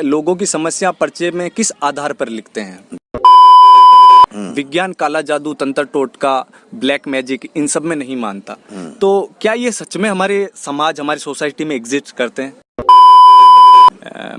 लोगों की समस्या पर्चे में किस आधार पर लिखते हैं? विज्ञान, काला जादू, तंत्र टोटका, ब्लैक मैजिक, इन सब में नहीं मानता। तो क्या ये सच में हमारे समाज, हमारी सोसाइटी में एग्जिस्ट करते हैं?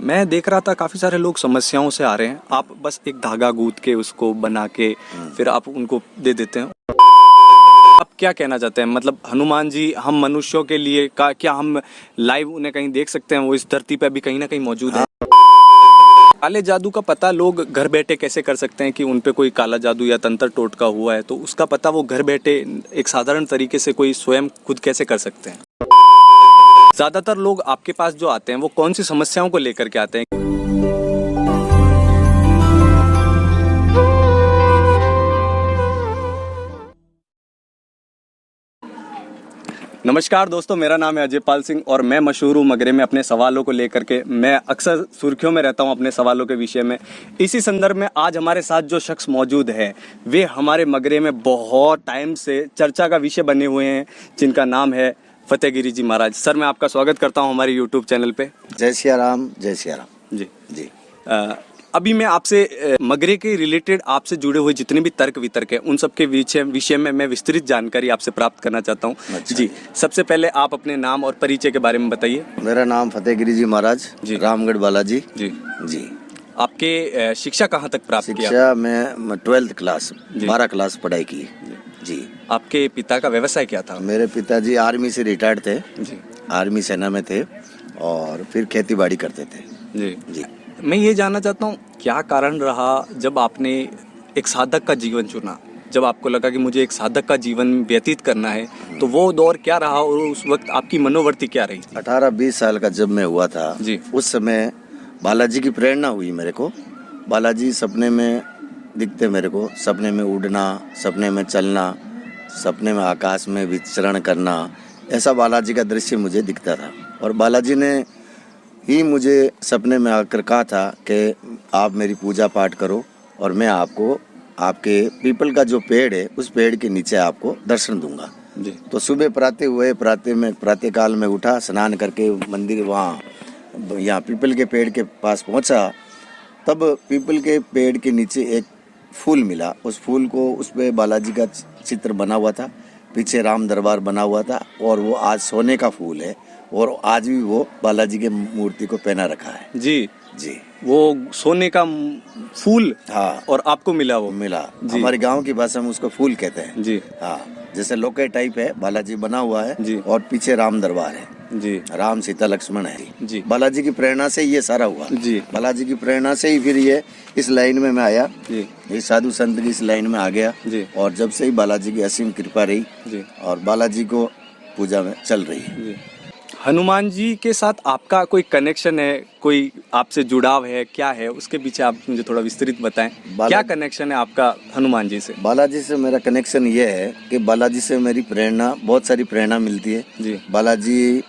मैं देख रहा था काफी सारे लोग समस्याओं से आ रहे हैं, आप बस एक धागा गूंथ के उसको बना के फिर आप उनको दे देते हैं। आप क्या कहना चाहते हैं? मतलब हनुमान जी हम मनुष्यों के लिए का क्या हम लाइव उन्हें कहीं देख सकते हैं? वो इस धरती पे अभी कहीं ना कहीं मौजूद है। काले जादू का पता लोग घर बैठे कैसे कर सकते हैं कि उन पे कोई काला जादू या तंत्र टोटका हुआ है? तो उसका पता वो घर बैठे एक साधारण तरीके से कोई स्वयं खुद कैसे कर सकते हैं? ज्यादातर लोग आपके पास जो आते हैं वो कौन सी समस्याओं को लेकर के आते हैं? नमस्कार दोस्तों, मेरा नाम है अजय पाल सिंह और मैं मशहूर हूँ मगरे में अपने सवालों को लेकर के। मैं अक्सर सुर्खियों में रहता हूँ अपने सवालों के विषय में। इसी संदर्भ में आज हमारे साथ जो शख्स मौजूद है वे हमारे मगरे में बहुत टाइम से चर्चा का विषय बने हुए हैं, जिनका नाम है फतेहगिरी जी महाराज। सर, मैं आपका स्वागत करता हूँ हमारे यूट्यूब चैनल पे। जय सिया राम, जय सिया राम। जी जी। अभी मैं आपसे मगरे के रिलेटेड आपसे जुड़े हुए जितने भी तर्क वितर्क हैं उन सब के विषय में मैं विस्तृत जानकारी आपसे प्राप्त करना चाहता हूँ। अच्छा। जी, सबसे पहले आप अपने नाम और परिचय के बारे में बताइए। मेरा नाम फतेहगिरी जी महाराज, रामगढ़ बालाजी। जी जी। आपके शिक्षा कहाँ तक प्राप्त किया? शिक्षा मैं 12th क्लास 12 क्लास पढ़ाई की। जी। आपके पिता का व्यवसाय क्या था? मेरे पिताजी आर्मी से रिटायर्ड थे। जी। आर्मी सेना में थे और फिर खेती बाड़ी करते थे। जी जी। मैं ये जानना चाहता हूँ, क्या कारण रहा जब आपने एक साधक का जीवन चुना? जब आपको लगा कि मुझे एक साधक का जीवन व्यतीत करना है, तो वो दौर क्या रहा और उस वक्त आपकी मनोवृत्ति क्या रही थी? 18-20 साल का जब मैं हुआ था जी। उस समय बालाजी की प्रेरणा हुई मेरे को। बालाजी सपने में दिखते मेरे को, सपने में उड़ना, सपने में चलना, सपने में आकाश में विचरण करना, ऐसा बालाजी का दृश्य मुझे दिखता था। और बालाजी ने ही मुझे सपने में आकर कहा था कि आप मेरी पूजा पाठ करो और मैं आपको आपके पीपल का जो पेड़ है उस पेड़ के नीचे आपको दर्शन दूंगा। जी। तो सुबह प्रातः काल में उठा, स्नान करके मंदिर वहाँ यहाँ पीपल के पेड़ के पास पहुँचा। तब पीपल के पेड़ के नीचे एक फूल मिला। उस फूल को, उस पे बालाजी का चित्र बना हुआ था, पीछे राम दरबार बना हुआ था और वो आज सोने का फूल है और आज भी वो बालाजी के मूर्ति को पहना रखा है। जी जी। वो सोने का फूल? हाँ। और आपको मिला? वो मिला। हमारे गांव की भाषा में उसको फूल कहते हैं। जी। हाँ, जैसे लोके टाइप है, बालाजी बना हुआ है। जी। और पीछे राम दरबार है। जी। राम सीता लक्ष्मण है। जी। बालाजी की प्रेरणा से ये सारा हुआ। जी। बालाजी की प्रेरणा से ही फिर ये इस लाइन में मैं आया। जी। ये साधु संत की इस लाइन में आ गया। जी। और जब से ही बालाजी की असीम कृपा रही। जी। और बालाजी को पूजा में चल रही है। जी। हनुमान जी के साथ आपका कोई कनेक्शन है, कोई आपसे जुड़ाव है, क्या है उसके पीछे आप मुझे थोड़ा विस्तृत बताएं। क्या कनेक्शन है आपका हनुमान जी से? बालाजी से मेरा कनेक्शन ये है कि बालाजी से मेरी प्रेरणा, बहुत सारी प्रेरणा मिलती है। जी। बालाजी,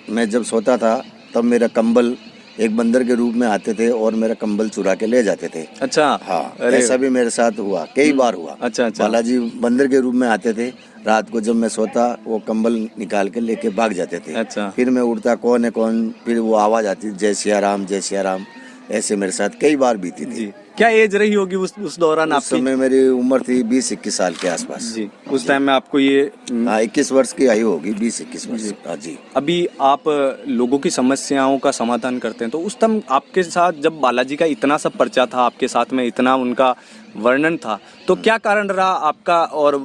मैं जब सोता था तब मेरा कंबल एक बंदर के रूप में आते थे और मेरा कंबल चुरा के ले जाते थे। अच्छा। हाँ, ऐसा भी मेरे साथ हुआ, कई बार हुआ। अच्छा। बालाजी बंदर के रूप में आते थे। रात को जब मैं सोता वो कंबल निकाल के लेके भाग जाते थे। अच्छा। फिर मैं उठता, कौन है कौन, फिर वो आवाज आती, जय सिया राम, जय सिया राम। ऐसे मेरे साथ कई बार बीती थी। क्या एज रही होगी उस दौरान आपकी? उस समय मेरी उम्र थी 20-21 साल के आसपास। जी। उस टाइम में आपको ये 21 वर्ष की आयु होगी, 20-21 वर्ष। जी। अभी आप लोगों की समस्याओं का समाधान करते हैं, तो उस टाइम आपके साथ जब बालाजी का इतना सब पर्चा था, आपके साथ में इतना उनका वर्णन था, तो क्या कारण रहा आपका? और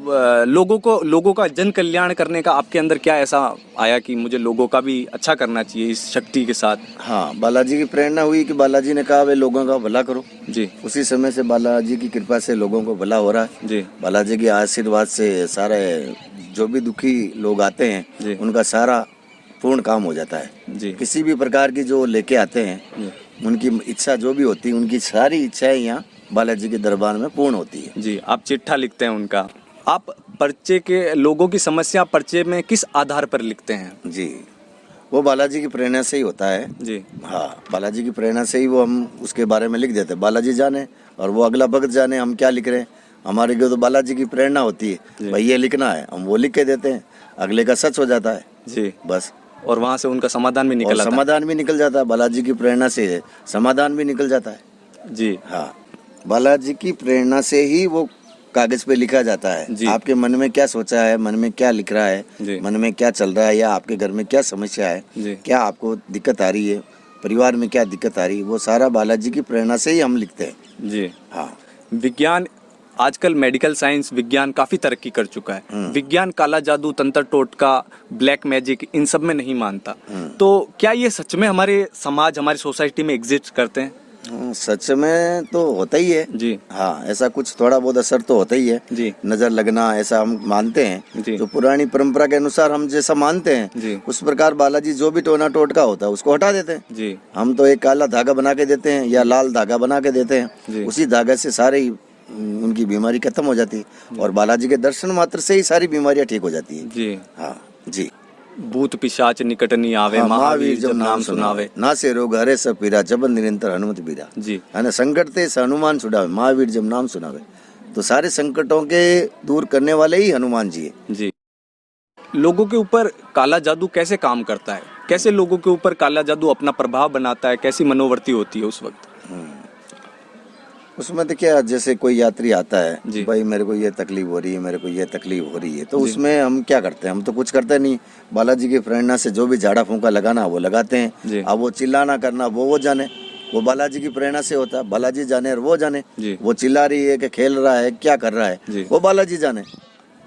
लोगों का जन कल्याण करने का आपके अंदर क्या ऐसा आया कि मुझे लोगों का भी अच्छा करना चाहिए इस शक्ति के साथ? हाँ, बालाजी की प्रेरणा हुई कि बालाजी ने कहा वे लोगों का भला करो। जी। उसी समय से बालाजी की कृपा से लोगों को भला हो रहा है। जी। बालाजी के आशीर्वाद से सारे जो भी दुखी लोग आते हैं उनका सारा पूर्ण काम हो जाता है। जी। किसी भी प्रकार की जो लेके आते हैं उनकी इच्छा जो भी होती है, उनकी सारी इच्छाएं यहाँ बालाजी के दरबार में पूर्ण होती है। जी। आप चिट्ठा लिखते हैं उनका। आप पर्चे के लोगों की समस्या पर्चे में किस आधार पर लिखते हैं? जी, वो बालाजी की प्रेरणा से ही होता है। जी। हाँ, बालाजी की प्रेरणा से ही वो हम उसके बारे में लिख देते हैं। बालाजी जाने और वो अगला भक्त जाने हम क्या लिख रहे हैं। हमारे को तो बालाजी की प्रेरणा होती है, भाई ये लिखना है, हम वो लिख के देते हैं, अगले का सच हो जाता है। जी। बस और वहाँ से उनका समाधान भी और निकल आता समाधान भी निकल जाता है, बालाजी की प्रेरणा से समाधान भी निकल जाता है। है। जी हाँ, बालाजी की प्रेरणा से ही वो कागज पे लिखा जाता है। जी। आपके मन में क्या सोचा है, मन में क्या लिख रहा है, जी। मन में क्या चल रहा है, या आपके घर में क्या समस्या है, जी। क्या आपको दिक्कत आ रही है, परिवार में क्या दिक्कत आ रही है, वो सारा बालाजी की प्रेरणा से ही हम लिखते हैं। जी। हाँ, विज्ञान आजकल मेडिकल साइंस विज्ञान काफी तरक्की कर चुका है। विज्ञान काला जादू, तंत्र टोटका, ब्लैक मैजिक इन सब में नहीं मानता। तो क्या ये सच में हमारे समाज, हमारी सोसाइटी में एग्जिस्ट करते हैं? सच में तो होता ही है जी हाँ, ऐसा कुछ थोड़ा बहुत असर तो होता ही है। जी नजर लगना ऐसा हम मानते हैं। जी। तो पुरानी परंपरा के अनुसार हम जैसा मानते हैं जी उस प्रकार बालाजी जो भी टोना टोटका होता है उसको हटा देते हैं। जी हम तो एक काला धागा बना के देते हैं या लाल धागा बना के देते जी। हैं, उसी धागे से सारे ही उनकी बीमारी खत्म हो जाती है, और बालाजी के दर्शन मात्र से ही सारी बीमारियां ठीक हो जाती है। जी। हाँ जी। भूत पिशाच निकट नहीं आवे, हाँ, महावीर जब नाम सुनावे। ना से रोग हरे सब पीरा, जब निरंतर हनुमत बीरा। जी है ना, संकट ते हनुमान छुड़ावे, महावीर जब नाम सुनावे। तो सारे संकटों के दूर करने वाले ही हनुमान जी है। जी। लोगों के ऊपर काला जादू कैसे काम करता है? कैसे लोगों के ऊपर काला जादू अपना प्रभाव बनाता है? कैसी मनोवृत्ति होती है उस वक्त? उसमें देखिए, जैसे कोई यात्री आता जी। है, भाई मेरे को ये तकलीफ हो रही है, मेरे को ये तकलीफ हो रही है, तो जी। उसमें हम क्या करते हैं? हम तो कुछ करते नहीं। बालाजी की प्रेरणा से जो भी झाड़ा फूंका लगाना वो लगाते जी। हैं। अब वो चिल्लाना करना वो जाने, वो बालाजी की प्रेरणा से होता है। बालाजी जाने और वो जाने, जी। वो चिल्ला रही है कि खेल रहा है, क्या कर रहा जी। है, वो बालाजी जाने।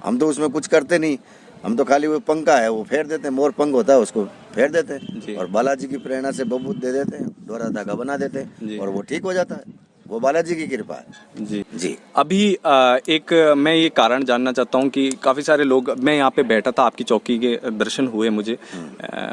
हम तो उसमें कुछ करते नहीं। हम तो खाली वो पंखा है वो फेर देते हैं, मोर पंख होता है उसको फेर देते जी। हैं, और बालाजी की प्रेरणा से बबूत दे देते हैं, डोरा धागा बना देते जी। हैं, और वो ठीक हो जाता है। वो बालाजी की कृपा है। जी जी। अभी एक मैं ये कारण जानना चाहता हूँ कि काफ़ी सारे लोग, मैं यहाँ पे बैठा था, आपकी चौकी के दर्शन हुए मुझे।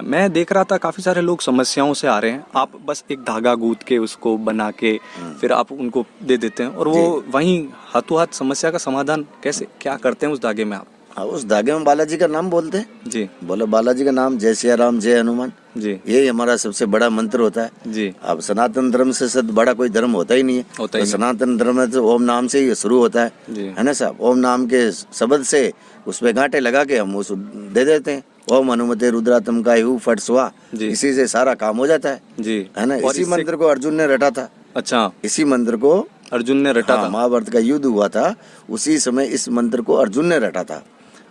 मैं देख रहा था काफ़ी सारे लोग समस्याओं से आ रहे हैं। आप बस एक धागा गूंथ के उसको बना के फिर आप उनको दे देते हैं, और वो वहीं हाथों हाथ समस्या का समाधान कैसे क्या करते हैं उस धागे में आप? हाँ, उस धागे में बालाजी का नाम बोलते हैं। जी। बोलो बालाजी का नाम, जय सिया राम, जय हनुमान। जी यही हमारा सबसे बड़ा मंत्र होता है। जी। अब सनातन धर्म से सद बड़ा कोई धर्म होता ही नहीं है। होता ही तो नहीं। सनातन धर्म में तो ओम नाम से ही शुरू होता जी। है ना साहब। ओम नाम के शब्द से उस पे गांठे लगा के हम उस दे देते हैं। ओम हनुमते रुद्रातम का हु फट स्वा, जी। इसी से सारा काम हो जाता है। जी। है ना, और इसी इससे- मंत्र को अर्जुन ने रटा था। अच्छा, इसी मंत्र को अर्जुन ने रटा था। महाभारत का युद्ध हुआ था, उसी समय इस मंत्र को अर्जुन ने रटा था।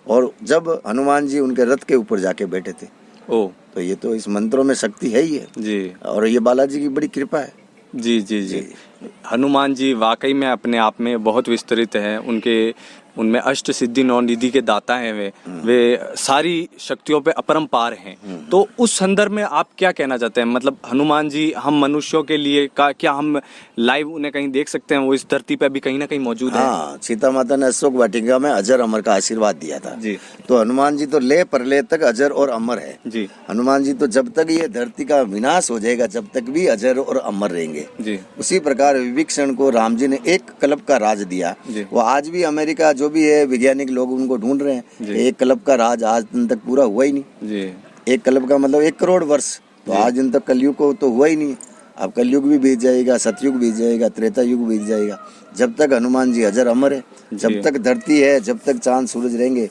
और जब हनुमान जी उनके रथ के ऊपर जाके बैठे थे, ओ तो ये तो इस मंत्रों में शक्ति है ही है। जी और ये बालाजी की बड़ी कृपा है। जी जी जी। हनुमान जी वाकई में अपने आप में बहुत विस्तृत है। उनमें अष्ट सिद्धि नौ निधि के दाता हैं। वे सारी शक्तियों पे अपरंपार हैं। तो उस संदर्भ में आप क्या कहना चाहते हैं? मतलब हनुमान जी हम मनुष्यों के लिए क्या हम लाइव उन्हें कहीं देख सकते हैं? वो इस धरती पे अभी कहीं ना कहीं मौजूद है। हाँ, सीता माता ने अशोक वाटिका में अजर अमर का आशीर्वाद दिया था। जी। तो हनुमान जी तो ले परले तक अजर और अमर है। जी हनुमान जी तो जब तक ये धरती का विनाश हो जाएगा जब तक भी अजर और अमर रहेंगे। जी उसी प्रकार विभीषण को राम जी ने एक कल्प का राज दिया। जी। वो आज भी अमेरिका जो भी है वैज्ञानिक लोग उनको ढूंढ रहे हैं जी। कि एक कल्प का राज आज दिन तक पूरा हुआ ही नहीं। जी एक कल्प का मतलब 1 करोड़ वर्ष, तो आज दिन तक कलयुग को तो हुआ ही नहीं। अब कलयुग भी बीत जाएगा, सतयुग बीत जाएगा, त्रेता युग बीत जाएगा। जब तक हनुमान जी अजर अमर है, जब तक धरती है, जब तक चांद सूरज रहेंगे,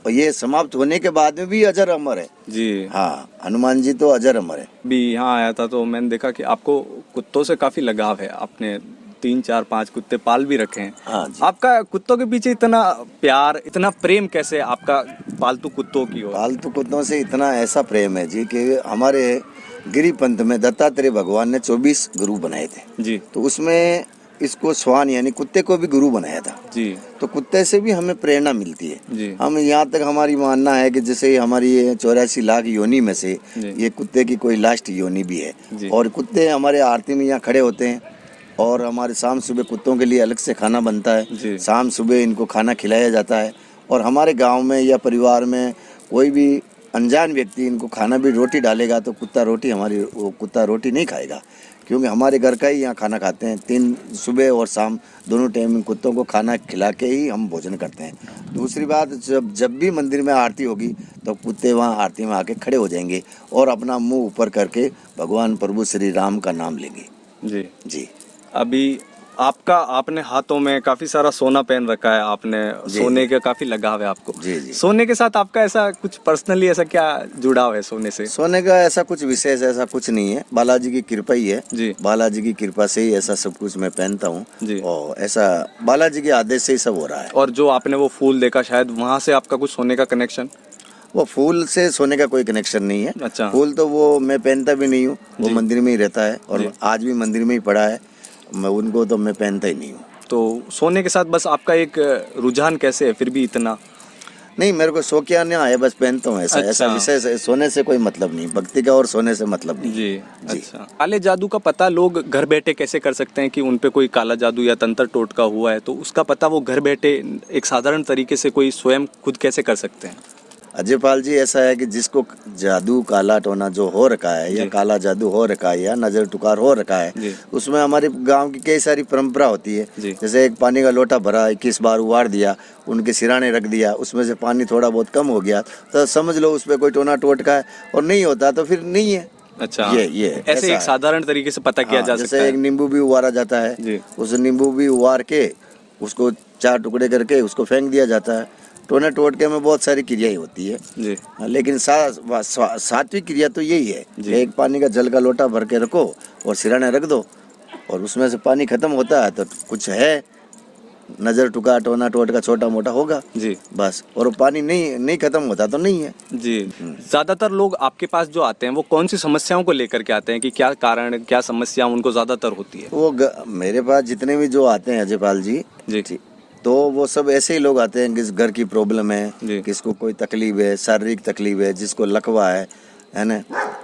और ये समाप्त होने के बाद में भी अजर अमर है। जी। हाँ, हनुमान जी तो अजर अमर है। भी यहाँ आया था तो मैंने देखा कि आपको कुत्तों से काफी लगाव है। आपने 3, 4, 5 कुत्ते पाल भी रखे हैं। हाँ जी। आपका कुत्तों के पीछे इतना प्यार, इतना प्रेम कैसे आपका पालतू कुत्तों की ओर? पालतू कुत्तों से इतना ऐसा प्रेम है जी कि हमारे गिरी पंथ में दत्तात्रेय भगवान ने 24 गुरु बनाए थे। जी तो उसमें इसको श्वान यानी कुत्ते को भी गुरु बनाया था। जी तो कुत्ते से भी हमें प्रेरणा मिलती है। जी हम यहाँ तक हमारी मानना है कि जैसे हमारी 84 लाख योनि में से जी। ये कुत्ते की कोई लास्ट योनि भी है। जी। और कुत्ते हमारे आरती में यहाँ खड़े होते हैं, और हमारे शाम सुबह कुत्तों के लिए अलग से खाना बनता है। जी। शाम सुबह इनको खाना खिलाया जाता है। और हमारे गांव में या परिवार में कोई भी अनजान व्यक्ति इनको खाना भी रोटी डालेगा तो कुत्ता रोटी नहीं खाएगा, क्योंकि हमारे घर का ही यहाँ खाना खाते हैं। 3 सुबह और शाम दोनों टाइम इन कुत्तों को खाना खिला के ही हम भोजन करते हैं। दूसरी बात, जब भी मंदिर में आरती होगी तो कुत्ते वहाँ आरती में आके खड़े हो जाएंगे और अपना मुंह ऊपर करके भगवान प्रभु श्री राम का नाम लेंगे। जी। जी। अभी आपका आपने हाथों में काफी सारा सोना पहन रखा है, आपने जी, सोने का काफी लगाव है आपको। जी जी। सोने के साथ आपका ऐसा कुछ पर्सनली ऐसा क्या जुड़ाव है सोने से? सोने का ऐसा कुछ विशेष ऐसा कुछ नहीं है, बालाजी की कृपा ही है। जी। बालाजी की कृपा से ही ऐसा सब कुछ मैं पहनता जी। हूँ और ऐसा बालाजी के आदेश से ही सब हो रहा है। और जो आपने वो फूल देखा, शायद वहां से आपका कुछ सोने का कनेक्शन? वो फूल से सोने का कोई कनेक्शन नहीं है। अच्छा। फूल तो वो मैं पहनता भी नहीं हूँ, वो जी। मंदिर में ही रहता है और जी। आज भी मंदिर में ही पड़ा है। मैं उनको तो मैं पहनता ही नहीं हूँ। तो सोने के साथ बस आपका एक रुझान कैसे है फिर भी इतना? नहीं, मेरे को शौकिया नहीं है, बस पहनता हूँ ऐसा। अच्छा। ऐसा विषय सोने से कोई मतलब नहीं, भक्ति का और सोने से मतलब नहीं। जी, जी। अच्छा। काले जादू का पता लोग घर बैठे कैसे कर सकते हैं कि उन पे कोई काला जादू या तंत्र टोटका हुआ है? तो उसका पता वो घर बैठे एक साधारण तरीके से कोई स्वयं खुद कैसे कर सकते हैं? अजयपाल जी, ऐसा है कि जिसको जादू काला टोना जो हो रखा है या जी। काला जादू हो रखा है या नजर टुकार हो रखा है, जी। उसमें हमारे गांव की कई सारी परंपरा होती है। जी। जैसे एक पानी का लोटा भरा 21 बार उबार दिया, उनके सिराने रख दिया, उसमें से पानी थोड़ा बहुत कम हो गया तो समझ लो उस पर कोई टोना टोटका है, और नहीं होता तो फिर नहीं है। अच्छा, ये ऐसे ऐसा एक है। साधारण तरीके से पता किया हाँ, जा जैसे सकता एक है। नींबू भी उबारा जाता है, जी। उस नींबू भी उबार के उसको 4 टुकड़े करके उसको फेंक दिया जाता है। टोने टोटके में बहुत सारी क्रियाएं होती है। जी। लेकिन सात्विक क्रिया तो यही है जी। कि एक पानी का जल का लोटा भर के रखो और सिराने रख दो, और उसमें से पानी खत्म होता है तो कुछ है नजर टुका टोना टोटका छोटा मोटा होगा जी। बस, और वो पानी नहीं खत्म होता तो नहीं है। जी, ज्यादातर लोग आपके पास जो आते हैं वो कौन सी समस्याओं को लेकर के आते हैं कि क्या कारण, क्या समस्या उनको ज्यादातर होती है? वो मेरे पास जितने भी जो आते हैं अजयपाल जी, जी। तो वो सब ऐसे ही लोग आते हैं किस घर की प्रॉब्लम जी। है, किसको कोई तकलीफ है, शारीरिक तकलीफ है, जिसको लकवा है ना,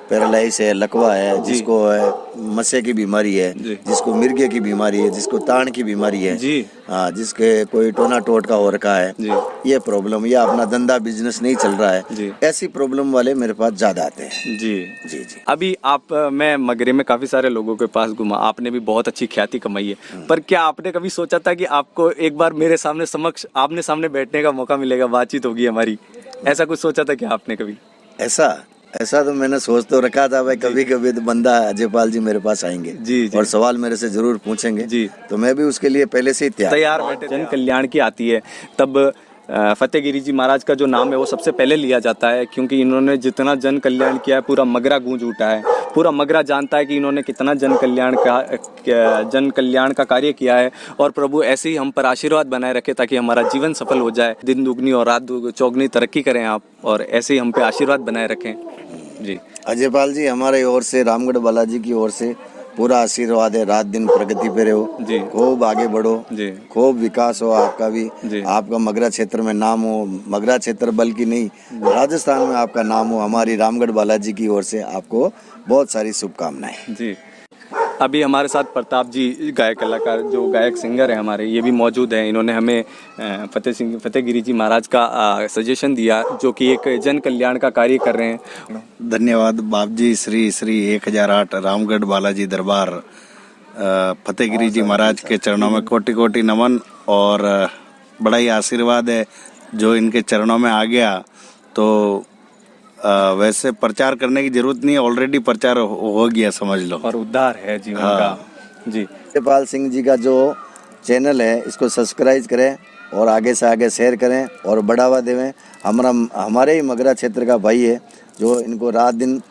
पैरालाइज है, लकवा है, जी। जिसको है मस्से की बीमारी है, जी। जिसको मिर्गे की बीमारी है, जिसको ताड़ की बीमारी है, जी। हाँ, जिसके कोई टोना टोटका हो रखा है, जी। ये प्रॉब्लम, या अपना धंधा बिजनेस नहीं चल रहा है, जी। ऐसी प्रॉब्लम वाले मेरे पास ज्यादा आते हैं। जी। जी जी। अभी आप मैं मगरे में काफी सारे लोगों के पास घुमा, आपने भी बहुत अच्छी ख्याति कमाई है, पर क्या आपने कभी सोचा था कि आपको एक बार मेरे सामने समक्ष आमने सामने बैठने का मौका मिलेगा, बातचीत होगी हमारी? ऐसा कुछ सोचा था क्या आपने कभी? ऐसा तो मैंने सोच तो रखा था भाई, कभी कभी तो बंदा अजयपाल जी मेरे पास आएंगे जी, जी। और सवाल मेरे से जरूर पूछेंगे जी। तो मैं भी उसके लिए पहले से ही तैयार बैठे। जन कल्याण की आती है तब फतेहगिरी जी महाराज का जो नाम है वो सबसे पहले लिया जाता है, क्योंकि इन्होंने जितना जन कल्याण किया है पूरा मगरा गूंज उठा है। पूरा मगरा जानता है कि इन्होंने कितना जन कल्याण का कार्य किया है, और प्रभु ऐसे ही हम पर आशीर्वाद बनाए रखे ताकि हमारा जीवन सफल हो जाए, दिन दुगनी और रात चौगनी तरक्की करें आप, और ऐसे ही हम पे आशीर्वाद बनाए रखें। जी अजयपाल जी, हमारे ओर से रामगढ़ बालाजी की ओर से पूरा आशीर्वाद है, रात दिन प्रगति पे रहो जी। खूब आगे बढ़ो जी। खूब विकास हो आपका भी जी। आपका मगरा क्षेत्र में नाम हो, मगरा क्षेत्र बल्कि नहीं राजस्थान में आपका नाम हो। हमारी रामगढ़ बालाजी की ओर से आपको बहुत सारी शुभकामनाएं। जी। अभी हमारे साथ प्रताप जी गायक कलाकार, जो गायक सिंगर है हमारे, ये भी मौजूद हैं। इन्होंने हमें फतेहगिरी जी महाराज का सजेशन दिया, जो कि एक जन कल्याण का कार्य कर रहे हैं। धन्यवाद बाप जी। श्री श्री 1008 रामगढ़ बालाजी दरबार फतेहगिरी जी महाराज के चरणों में कोटि कोटि नमन, और बड़ा ही आशीर्वाद है जो इनके चरणों में आ गया। तो वैसे प्रचार करने की जरूरत नहीं है, ऑलरेडी प्रचार हो गया समझ लो, और उद्धार है जीवन का। जी। सत्यपाल सिंह जी का जो चैनल है इसको सब्सक्राइब करें और आगे से आगे शेयर करें और बढ़ावा देवें। हमारे ही मगरा क्षेत्र का भाई है जो इनको रात दिन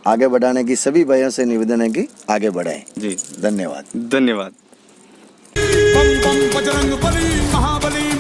आगे बढ़ाने की सभी भाइयों से निवेदन है कि आगे बढ़ाएं। जी, धन्यवाद। धन्यवाद। बम बम बजरंग बली महाबली